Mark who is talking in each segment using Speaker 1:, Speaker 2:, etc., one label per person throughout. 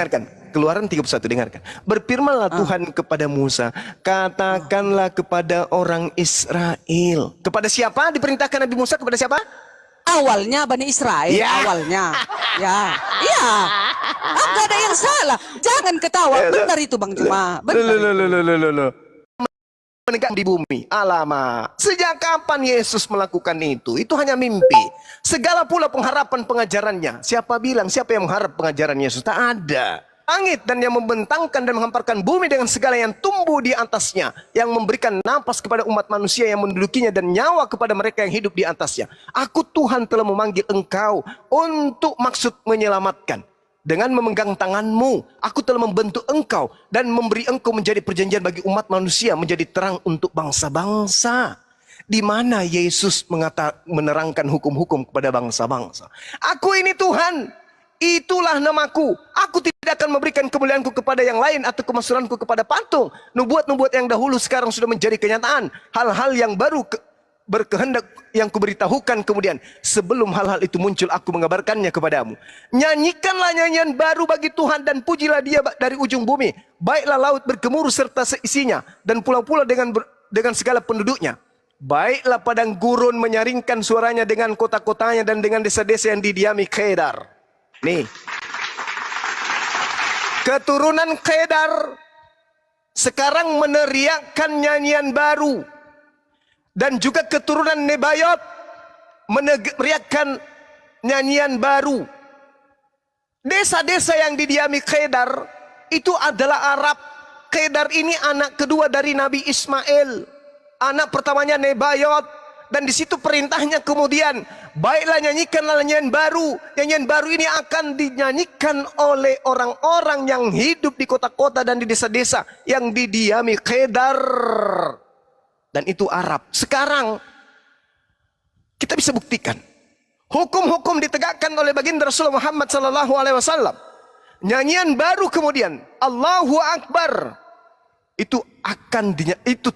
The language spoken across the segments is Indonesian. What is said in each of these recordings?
Speaker 1: dengarkan. Keluaran 31, dengarkan. Berfirmanlah Tuhan kepada Musa, katakanlah kepada orang Israel. Kepada siapa diperintahkan Nabi Musa? Kepada siapa?
Speaker 2: Awalnya Bani Israel, awalnya. Ya, iya. Enggak ada yang salah. Jangan ketawa. Benar itu Bang Juma. Benar.
Speaker 1: Menegak di bumi. Alamak. Sejak kapan Yesus melakukan itu? Itu hanya mimpi. Segala pula pengharapan pengajarannya. Siapa bilang, siapa yang mengharap pengajaran Yesus? Tak ada. Langit dan yang membentangkan dan menghamparkan bumi dengan segala yang tumbuh di atasnya, yang memberikan napas kepada umat manusia yang mendudukinya dan nyawa kepada mereka yang hidup di atasnya. Aku Tuhan telah memanggil engkau untuk maksud menyelamatkan. Dengan memegang tanganmu, aku telah membentuk engkau dan memberi engkau menjadi perjanjian bagi umat manusia, menjadi terang untuk bangsa-bangsa. Di mana Yesus menerangkan hukum-hukum kepada bangsa-bangsa. Aku ini Tuhan, itulah namaku. Aku tidak akan memberikan kemuliaanku kepada yang lain atau kemasyhuranku kepada patung. Nubuat-nubuat yang dahulu sekarang sudah menjadi kenyataan. Hal-hal yang baru berkehendak yang kuberitahukan kemudian. Sebelum hal-hal itu muncul, aku mengabarkannya kepadamu. Nyanyikanlah nyanyian baru bagi Tuhan dan pujilah dia dari ujung bumi. Baiklah laut bergemuruh serta seisinya, dan pulau-pulau dengan segala penduduknya. Baiklah padang gurun menyaringkan suaranya dengan kota-kotanya dan dengan desa-desa yang didiami Kedar. Nih, keturunan Kedar sekarang meneriakkan nyanyian baru. Dan juga keturunan Nebayot meneriakkan nyanyian baru. Desa-desa yang didiami Kedar itu adalah Arab. Kedar ini anak kedua dari Nabi Ismail. Anak pertamanya Nebayot. Dan di situ perintahnya kemudian, baiklah nyanyikanlah nyanyian baru. Nyanyian baru ini akan dinyanyikan oleh orang-orang yang hidup di kota-kota dan di desa-desa yang didiami Kedar. Dan itu Arab. Sekarang kita bisa buktikan hukum-hukum ditegakkan oleh baginda Rasulullah Muhammad SAW. Nyanyian baru kemudian Allahu Akbar itu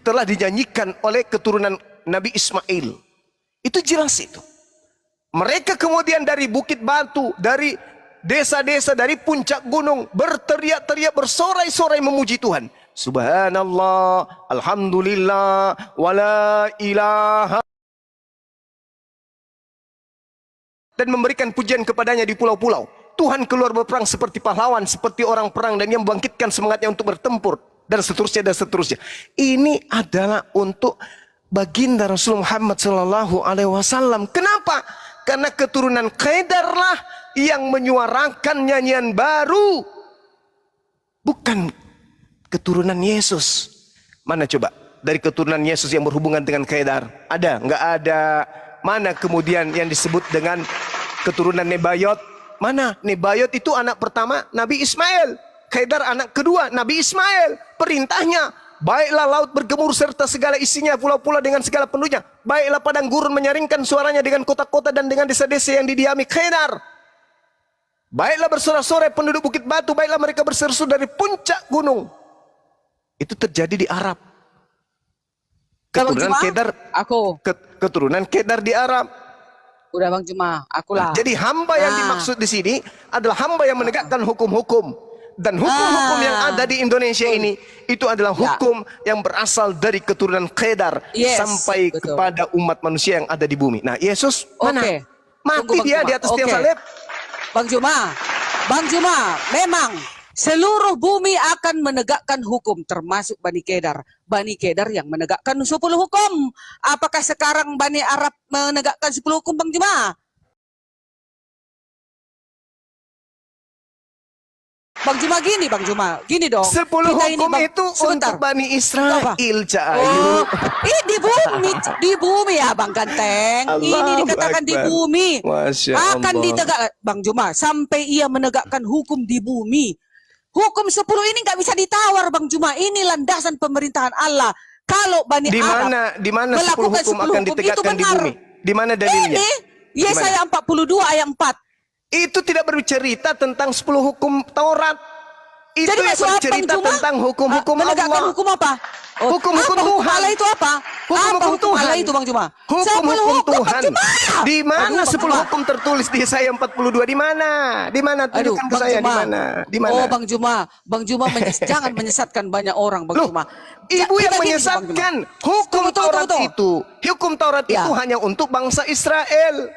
Speaker 1: telah dinyanyikan oleh keturunan Nabi Ismail. Itu jelas itu. Mereka kemudian dari bukit batu, dari desa-desa, dari puncak gunung berteriak-teriak, bersorai-sorai memuji Tuhan. Subhanallah, alhamdulillah, wala ilaha. Dan memberikan pujian kepadanya di pulau-pulau. Tuhan keluar berperang seperti pahlawan, seperti orang perang, dan yang membangkitkan semangatnya untuk bertempur, dan seterusnya dan seterusnya. Ini adalah untuk baginda Rasulullah Muhammad SAW. Kenapa? Karena keturunan Kedarlah yang menyuarakan nyanyian baru, bukan keturunan Yesus. Mana coba dari keturunan Yesus yang berhubungan dengan Kedar? Ada? Nggak ada. Mana kemudian yang disebut dengan keturunan Nebayot? Mana? Nebayot itu anak pertama Nabi Ismail. Kedar anak kedua Nabi Ismail. Perintahnya, baiklah laut bergemuruh serta segala isinya, pulau-pulau dengan segala penduduknya. Baiklah padang gurun menyaringkan suaranya dengan kota-kota dan dengan desa-desa yang didiami Kedar. Baiklah bersorak-sorai penduduk bukit batu, baiklah mereka berseru dari puncak gunung. Itu terjadi di Arab. Keturunan Kedar, keturunan Kedar di Arab.
Speaker 2: Udah Bang Juma, akulah.
Speaker 1: Jadi hamba yang dimaksud di sini adalah hamba yang menegakkan hukum-hukum. Dan hukum-hukum yang ada di Indonesia ini, itu adalah hukum yang berasal dari keturunan Kedar sampai kepada umat manusia yang ada di bumi. Nah, Yesus mana? Mati dia di atas tiang salib.
Speaker 2: Bang Juma, memang seluruh bumi akan menegakkan hukum, termasuk Bani Kedar. Bani Kedar yang menegakkan 10 hukum. Apakah sekarang Bani Arab menegakkan 10 hukum, Bang Juma? Bang Juma, gini dong.
Speaker 1: 10 hukum itu untuk Bani Israel, Cahayu.
Speaker 2: Di bumi ya Bang Ganteng. Ini dikatakan di bumi. Akan ditegakkan, Bang Juma, sampai ia menegakkan hukum di bumi. Hukum 10 ini nggak bisa ditawar, Bang Juma. Ini landasan pemerintahan Allah. Kalau Bani Arab
Speaker 1: di mana 10 hukum akan ditegakkan di bumi? Di mana dalilnya?
Speaker 2: Ini Yesaya 42 ayat 4.
Speaker 1: Itu tidak bercerita tentang 10 hukum Taurat. Itu
Speaker 2: jadi
Speaker 1: yang bercerita tentang hukum-hukum Allah.
Speaker 2: Menegakkan hukum apa?
Speaker 1: Hukum-hukum
Speaker 2: apa hukum
Speaker 1: Tuhan.
Speaker 2: Allah itu apa?
Speaker 1: Hukum-hukum
Speaker 2: Apa hukum
Speaker 1: Tuhan.
Speaker 2: Allah itu Bang Juma?
Speaker 1: Hukum-hukum Tuhan.
Speaker 2: Bang Juma.
Speaker 1: Di mana
Speaker 2: Aduh, Bang
Speaker 1: 10
Speaker 2: Juma.
Speaker 1: hukum tertulis di Yesaya 42? Di mana? Di mana?
Speaker 2: Aduh,
Speaker 1: Tunjukkan ke
Speaker 2: Bang
Speaker 1: saya di
Speaker 2: Juma.
Speaker 1: mana? Di mana?
Speaker 2: Oh, Bang Juma jangan menyesatkan banyak orang, Bang
Speaker 1: Loh,
Speaker 2: Juma.
Speaker 1: Ibu yang
Speaker 2: Kita gini, Bang
Speaker 1: menyesatkan.
Speaker 2: Juma.
Speaker 1: Hukum
Speaker 2: Tunggu.
Speaker 1: Taurat itu. Hukum Taurat
Speaker 2: Ya.
Speaker 1: itu hanya untuk bangsa Israel.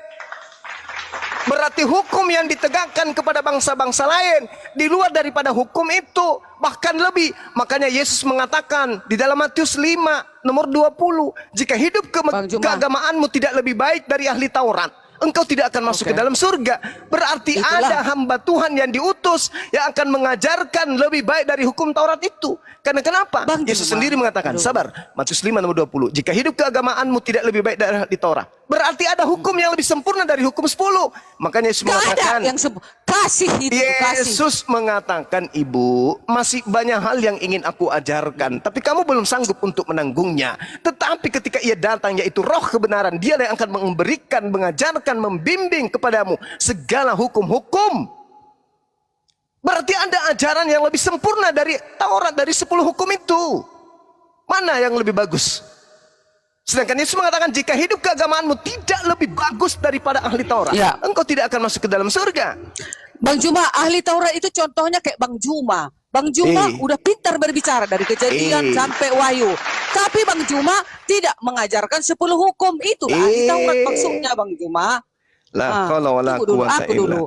Speaker 1: Berarti hukum yang ditegakkan kepada bangsa-bangsa lain di luar daripada hukum itu, bahkan lebih. Makanya Yesus mengatakan di dalam Matius 5 nomor 20, jika hidup
Speaker 2: Bang Juma.
Speaker 1: keagamaanmu tidak lebih baik dari ahli Taurat, engkau tidak akan masuk
Speaker 2: Oke.
Speaker 1: ke dalam surga. Berarti
Speaker 2: Itulah.
Speaker 1: ada hamba Tuhan yang diutus yang akan mengajarkan lebih baik dari hukum Taurat itu. Karena kenapa?
Speaker 2: Bang
Speaker 1: Yesus
Speaker 2: Juma.
Speaker 1: sendiri mengatakan,
Speaker 2: Aduh.
Speaker 1: sabar, Matius 5 nomor 20, jika hidup keagamaanmu tidak lebih baik dari ahli Taurat, berarti ada hukum yang lebih sempurna dari hukum 10. Makanya Yesus
Speaker 2: Gak ada
Speaker 1: mengatakan,
Speaker 2: yang kasih itu, kasih.
Speaker 1: Yesus mengatakan, ibu, masih banyak hal yang ingin aku ajarkan, tapi kamu belum sanggup untuk menanggungnya. Tetapi ketika ia datang, yaitu roh kebenaran, dia yang akan memberikan, mengajarkan, membimbing kepadamu segala hukum-hukum. Berarti ada ajaran yang lebih sempurna dari Taurat, dari 10 hukum itu. Mana yang lebih bagus? Sedangkan Yesus mengatakan, jika hidup keagamaanmu tidak lebih bagus daripada ahli Taurat,
Speaker 2: Ya.
Speaker 1: engkau tidak akan masuk ke dalam surga.
Speaker 2: Bang Juma, ahli Taurat itu contohnya kayak Bang Juma. Bang Juma udah pintar berbicara dari Kejadian sampai Wahyu. Tapi Bang Juma tidak mengajarkan 10 hukum itu. Ahli Taurat maksudnya Bang Juma.
Speaker 1: La haula wala
Speaker 2: Tunggu dulu,
Speaker 1: quwata illa.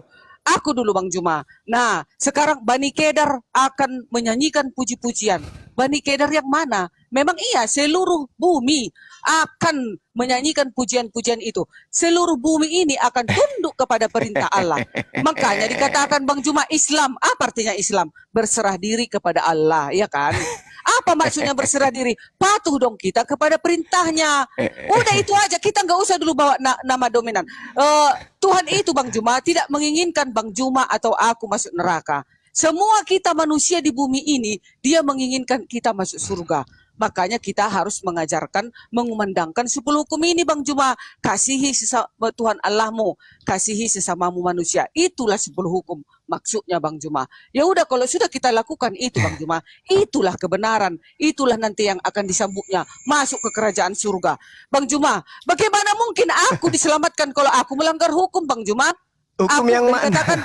Speaker 2: Aku dulu Bang Juma. Nah, sekarang Bani Kedar akan menyanyikan puji-pujian. Bani Kedar yang mana? Memang iya, seluruh bumi akan menyanyikan pujian-pujian itu. Seluruh bumi ini akan tunduk kepada perintah Allah. Makanya dikatakan Bang Juma, Islam. Apa artinya Islam? Berserah diri kepada Allah, ya kan? Apa maksudnya berserah diri? Patuh dong kita kepada perintahnya. Udah itu aja, kita nggak usah dulu bawa nama dominan. Tuhan itu Bang Juma tidak menginginkan Bang Juma atau aku masuk neraka. Semua kita manusia di bumi ini, dia menginginkan kita masuk surga. Makanya kita harus mengajarkan, mengumandangkan 10 hukum ini Bang Juma. Kasihi sesama Tuhan Allahmu, kasihi sesamamu manusia. Itulah 10 hukum maksudnya Bang Juma. Ya udah, kalau sudah kita lakukan itu Bang Juma, itulah kebenaran. Itulah nanti yang akan disambutnya masuk ke kerajaan surga. Bang Juma, bagaimana mungkin aku diselamatkan kalau aku melanggar hukum Bang Juma?
Speaker 1: Hukum
Speaker 2: aku
Speaker 1: yang mana?
Speaker 2: dikatakan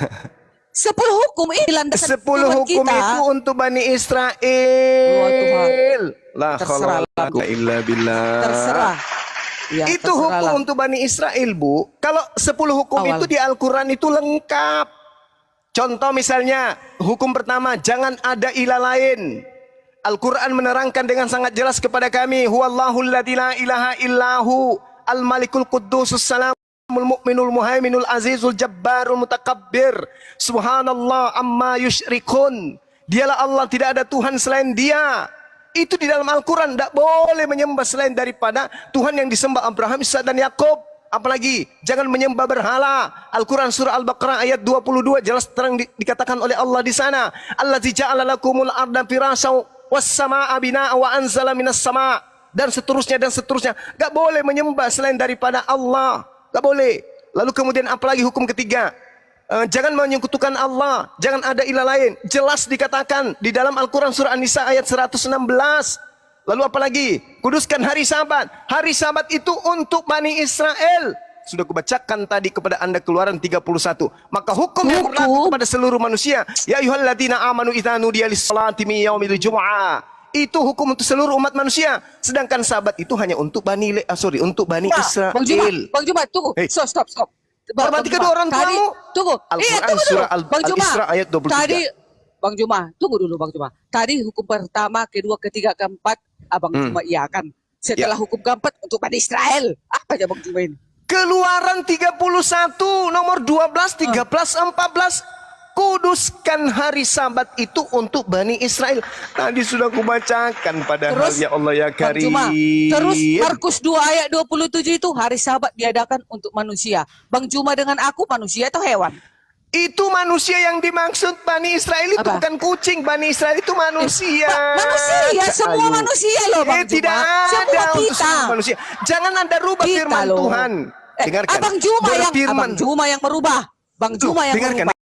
Speaker 2: 10 hukum ini landasan
Speaker 1: 10
Speaker 2: firman
Speaker 1: hukum
Speaker 2: kita.
Speaker 1: itu untuk Bani Israel.
Speaker 2: Tuhan.
Speaker 1: La
Speaker 2: Terserah
Speaker 1: haula wala quwata illa billah.
Speaker 2: Terserah. Ya,
Speaker 1: Itu
Speaker 2: terserahlah.
Speaker 1: hukum untuk Bani Israel, Bu. Kalau 10 hukum
Speaker 2: Awal.
Speaker 1: itu di Al-Quran itu lengkap. Contoh misalnya, hukum pertama, jangan ada ilah lain. Al-Quran menerangkan dengan sangat jelas kepada kami, huwallahul ladzi la ilaha illahu al-malikul quddusus salamul mu'minul muhaiminul azizul jabbarul mutakabbir. Subhanallah amma yusyrikun. Dialah Allah, tidak ada Tuhan selain Dia. Itu di dalam Al-Quran. Tidak boleh menyembah selain daripada Tuhan yang disembah Abraham, Ishak dan Yakub. Apalagi jangan menyembah berhala. Al-Quran surah Al-Baqarah ayat 22 jelas terang dikatakan oleh Allah di sana. Allazi ja'ala lakumul arda firasyaw was samaa'a binaa'a wa anzala minas sama', dan seterusnya dan seterusnya. Enggak boleh menyembah selain daripada Allah. Enggak boleh. Lalu kemudian apalagi hukum ketiga? Jangan menyekutukan Allah, jangan ada ilah lain. Jelas dikatakan di dalam Al-Quran surah An-Nisa ayat 116. Lalu apalagi? Kuduskan hari Sabat. Hari Sabat itu untuk Bani Israel. Sudah kubacakan tadi kepada Anda Keluaran 31. Maka hukum yang berlaku kepada seluruh manusia. Ya ayyuhalladzina amanu idza nudiya lis-salati min yaumil jumu'ah. Itu hukum untuk seluruh umat manusia. Sedangkan Sabat itu hanya untuk Bani Israel.
Speaker 2: Bang Juma, tunggu.
Speaker 1: Hey.
Speaker 2: Stop.
Speaker 1: Hormati kedua orang tuamu.
Speaker 2: Tunggu.
Speaker 1: Al-Quran
Speaker 2: Tunggu dulu.
Speaker 1: surah
Speaker 2: Bang Juma.
Speaker 1: Al-Isra ayat 23.
Speaker 2: Tadi Bang Juma, tunggu dulu Bang Juma. Tadi hukum pertama, kedua, ketiga, keempat, Abang Juma iakan. Setelah hukum keempat untuk Bani Israel. Apa aja Bang Juma ini?
Speaker 1: Keluaran 31 nomor 12, 13, 14. Kuduskan hari Sabat itu untuk Bani Israel. Tadi sudah kubacakan padahal,
Speaker 2: Terus,
Speaker 1: ya Allah ya
Speaker 2: Bang Juma,
Speaker 1: Karim.
Speaker 2: terus Markus 2 ayat 27 itu hari Sabat diadakan untuk manusia. Bang Juma dengan aku manusia atau hewan?
Speaker 1: Itu manusia yang dimaksud Bani Israel itu
Speaker 2: Apa?
Speaker 1: bukan kucing. Bani Israel itu manusia.
Speaker 2: Manusia, semua
Speaker 1: Ayo.
Speaker 2: manusia loh Bang Juma.
Speaker 1: Tidak
Speaker 2: Semua
Speaker 1: ada untuk
Speaker 2: kita.
Speaker 1: semua manusia. Jangan Anda rubah
Speaker 2: Kita
Speaker 1: firman
Speaker 2: loh.
Speaker 1: Tuhan. Dengarkan.
Speaker 2: Abang Juma
Speaker 1: Berfirman.
Speaker 2: yang merubah. Bang Juma yang
Speaker 1: Dengarkan.
Speaker 2: merubah.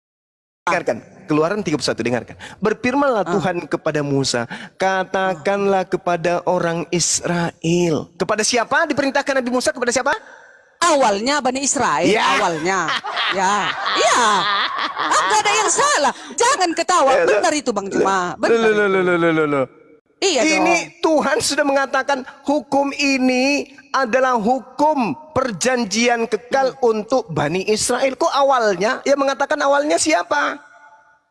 Speaker 1: Dengarkan. Keluaran 31, dengarkan. Berfirmanlah Tuhan kepada Musa, katakanlah kepada orang Israel. Kepada siapa diperintahkan Nabi Musa? Kepada siapa?
Speaker 2: Awalnya Bani Israel,
Speaker 1: Ya.
Speaker 2: awalnya. Ya, iya. Enggak ada yang salah. Jangan ketawa. Benar itu Bang Juma. Benar.
Speaker 1: Loh.
Speaker 2: Iya dong.
Speaker 1: Ini Tuhan sudah mengatakan hukum ini adalah hukum perjanjian kekal untuk Bani Israel. Kok awalnya? Yang mengatakan awalnya siapa?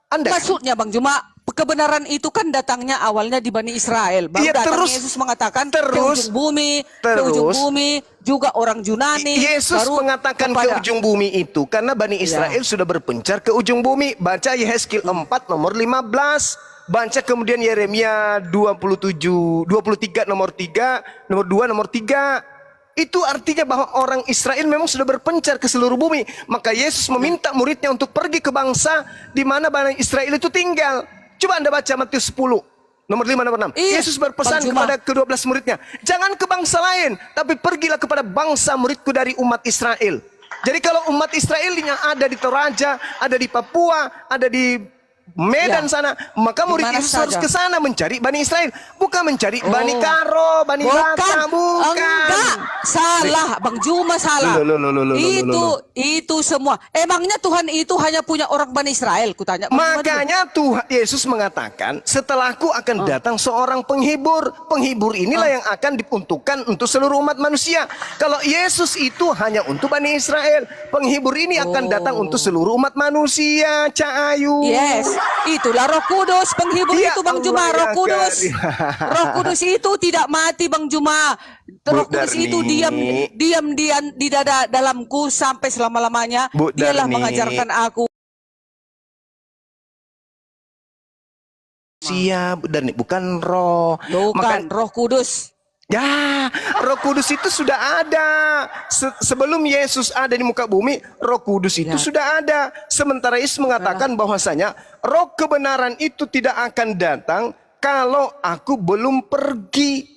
Speaker 1: Anda.
Speaker 2: Maksudnya Bang Juma, kebenaran itu kan datangnya awalnya di Bani Israel. Baru
Speaker 1: Iya,
Speaker 2: datang
Speaker 1: terus-
Speaker 2: Yesus mengatakan ke
Speaker 1: terus-
Speaker 2: ujung bumi, ke
Speaker 1: terus-
Speaker 2: ujung bumi, juga orang Yunani.
Speaker 1: Yesus
Speaker 2: baru
Speaker 1: mengatakan ke
Speaker 2: kepada-
Speaker 1: ujung bumi itu karena Bani Israel sudah berpencar ke ujung bumi. Baca Yehezkiel 4 nomor 15. Baca kemudian Yeremia 23 nomor 3, nomor 2 nomor 3. Itu artinya bahwa orang Israel memang sudah berpencar ke seluruh bumi. Maka Yesus meminta muridnya untuk pergi ke bangsa di mana Bani Israel itu tinggal. Coba Anda baca Matius 10. Nomor 5, nomor 6.
Speaker 2: Iya,
Speaker 1: Yesus berpesan
Speaker 2: Bang Juma.
Speaker 1: kepada ke-12 muridnya. Jangan ke bangsa lain, tapi pergilah kepada bangsa muridku dari umat Israel. Jadi kalau umat Israelnya ada di Toraja, ada di Papua, ada di Medan
Speaker 2: Ya.
Speaker 1: sana, maka murid
Speaker 2: Di mana
Speaker 1: Yesus harus
Speaker 2: saja.
Speaker 1: ke sana mencari Bani Israel. Bukan mencari Bani Karo, Bani Baka, bukan.
Speaker 2: Enggak, salah, Bang Juma salah.
Speaker 1: Loh.
Speaker 2: Itu semua. Emangnya Tuhan itu hanya punya orang Bani Israel? Kutanya. Bang Juma dulu.
Speaker 1: Makanya Tuhan Yesus mengatakan, setelahku akan datang seorang penghibur. Penghibur inilah yang akan diuntukkan untuk seluruh umat manusia. Kalau Yesus itu hanya untuk Bani Israel, penghibur ini akan datang untuk seluruh umat manusia. Cak Ayu.
Speaker 2: Yes, itulah Roh Kudus penghibur
Speaker 1: Ya
Speaker 2: itu Bang Juma.
Speaker 1: Allah,
Speaker 2: Roh
Speaker 1: ya
Speaker 2: Kudus,
Speaker 1: Karim.
Speaker 2: Roh Kudus itu tidak mati Bang Juma. Roh
Speaker 1: Bu
Speaker 2: Kudus itu
Speaker 1: Darni.
Speaker 2: diam di dada dalamku sampai selama-lamanya.
Speaker 1: Bu
Speaker 2: Dialah
Speaker 1: Darni.
Speaker 2: mengajarkan aku.
Speaker 1: Siap dan bukan roh.
Speaker 2: Bukan Roh Kudus.
Speaker 1: Ya, Roh Kudus itu sudah ada. Sebelum Yesus ada di muka bumi, Roh Kudus itu
Speaker 2: Ya.
Speaker 1: sudah ada. Sementara Yesus mengatakan bahwasanya roh kebenaran itu tidak akan datang kalau aku belum pergi.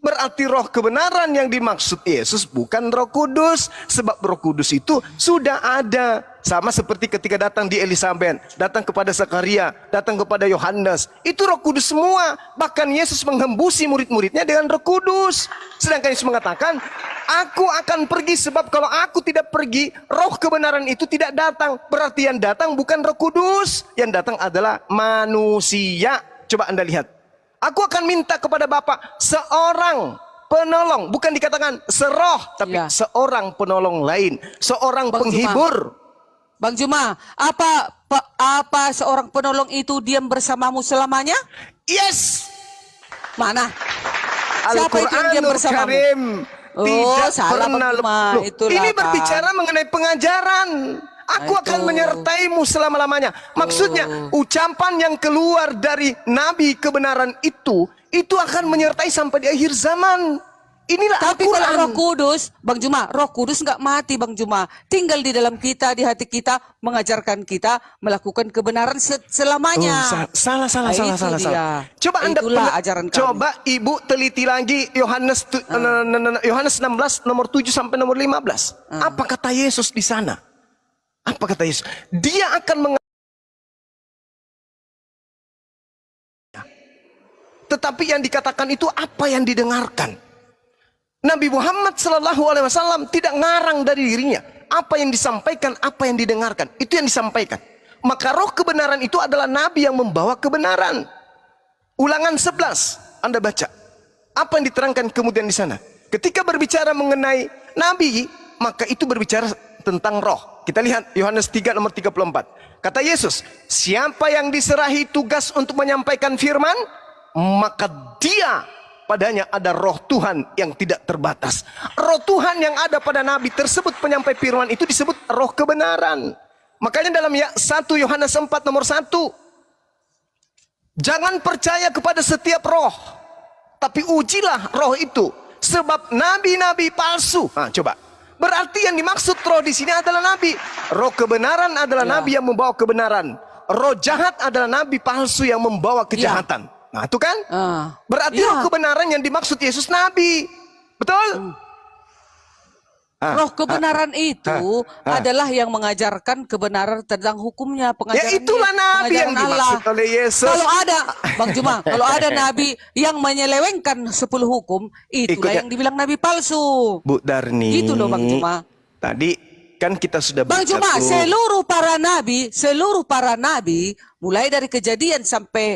Speaker 1: Berarti roh kebenaran yang dimaksud Yesus bukan Roh Kudus. Sebab Roh Kudus itu sudah ada. Sama seperti ketika datang di Elisabet, datang kepada Zakaria, datang kepada Yohanes. Itu Roh Kudus semua. Bahkan Yesus menghembusi murid-muridnya dengan Roh Kudus. Sedangkan Yesus mengatakan, aku akan pergi sebab kalau aku tidak pergi, roh kebenaran itu tidak datang. Berarti yang datang bukan Roh Kudus. Yang datang adalah manusia. Coba Anda lihat. Aku akan minta kepada Bapa seorang penolong. Bukan dikatakan seroh, tapi
Speaker 2: Ya.
Speaker 1: seorang penolong lain. Seorang
Speaker 2: Bang Juma.
Speaker 1: penghibur.
Speaker 2: Bang Juma, apa seorang penolong itu diam bersamamu selamanya?
Speaker 1: Yes.
Speaker 2: Mana? Siapa itu yang diam
Speaker 1: Al-Quranul
Speaker 2: bersamamu?
Speaker 1: Karim
Speaker 2: Oh,
Speaker 1: tidak
Speaker 2: salah,
Speaker 1: pernah
Speaker 2: Bang Juma.
Speaker 1: Loh,
Speaker 2: Itulah,
Speaker 1: ini
Speaker 2: kan.
Speaker 1: berbicara mengenai pengajaran. Aku
Speaker 2: Itu.
Speaker 1: akan menyertaimu selama-lamanya. Maksudnya ucapan yang keluar dari Nabi kebenaran itu akan menyertai sampai di akhir zaman. Inilah
Speaker 2: Tapi kalau
Speaker 1: Al-Quran.
Speaker 2: Roh Kudus, Bang Juma, Roh Kudus nggak mati Bang Juma. Tinggal di dalam kita, di hati kita, mengajarkan kita melakukan kebenaran selamanya.
Speaker 1: Salah.
Speaker 2: Nah, itu dia.
Speaker 1: Coba Anda
Speaker 2: Itulah ajaran kami.
Speaker 1: coba Ibu teliti lagi Yohanes 16 nomor 7 sampai nomor 15. Apa kata Yesus di sana? Apa kata Yesus? Dia akan tetapi yang dikatakan itu apa yang didengarkan. Nabi Muhammad SAW tidak ngarang dari dirinya. Apa yang disampaikan, apa yang didengarkan. Itu yang disampaikan. Maka roh kebenaran itu adalah Nabi yang membawa kebenaran. Ulangan 11, Anda baca. Apa yang diterangkan kemudian di sana? Ketika berbicara mengenai Nabi, maka itu berbicara tentang roh. Kita lihat Yohanes 3 nomor 34. Kata Yesus, siapa yang diserahi tugas untuk menyampaikan firman, maka dia padanya ada roh Tuhan yang tidak terbatas. Roh Tuhan yang ada pada Nabi tersebut penyampai firman itu disebut roh kebenaran. Makanya dalam 1 Yohanes 4 nomor 1, jangan percaya kepada setiap roh, tapi ujilah roh itu, sebab nabi-nabi palsu. Nah, coba. Berarti yang dimaksud roh di sini adalah nabi. Roh kebenaran adalah nabi yang membawa kebenaran. Roh jahat adalah nabi palsu yang membawa kejahatan. Nah, itu kan? Berarti roh kebenaran yang dimaksud Yesus nabi. Betul?
Speaker 2: Roh kebenaran itu adalah yang mengajarkan kebenaran tentang hukumnya,
Speaker 1: Ya
Speaker 2: pengajaran
Speaker 1: itulah Nabi yang
Speaker 2: pengajaran
Speaker 1: dimaksud oleh Yesus.
Speaker 2: Kalau ada, Bang Juma, kalau ada Nabi yang menyelewengkan 10 hukum, itulah
Speaker 1: Ikutnya.
Speaker 2: yang dibilang Nabi palsu.
Speaker 1: Bu Darni.
Speaker 2: Gitu loh Bang Juma.
Speaker 1: Tadi kan kita sudah
Speaker 2: Bang
Speaker 1: baca
Speaker 2: Juma,
Speaker 1: tuh.
Speaker 2: seluruh para nabi, mulai dari Kejadian sampai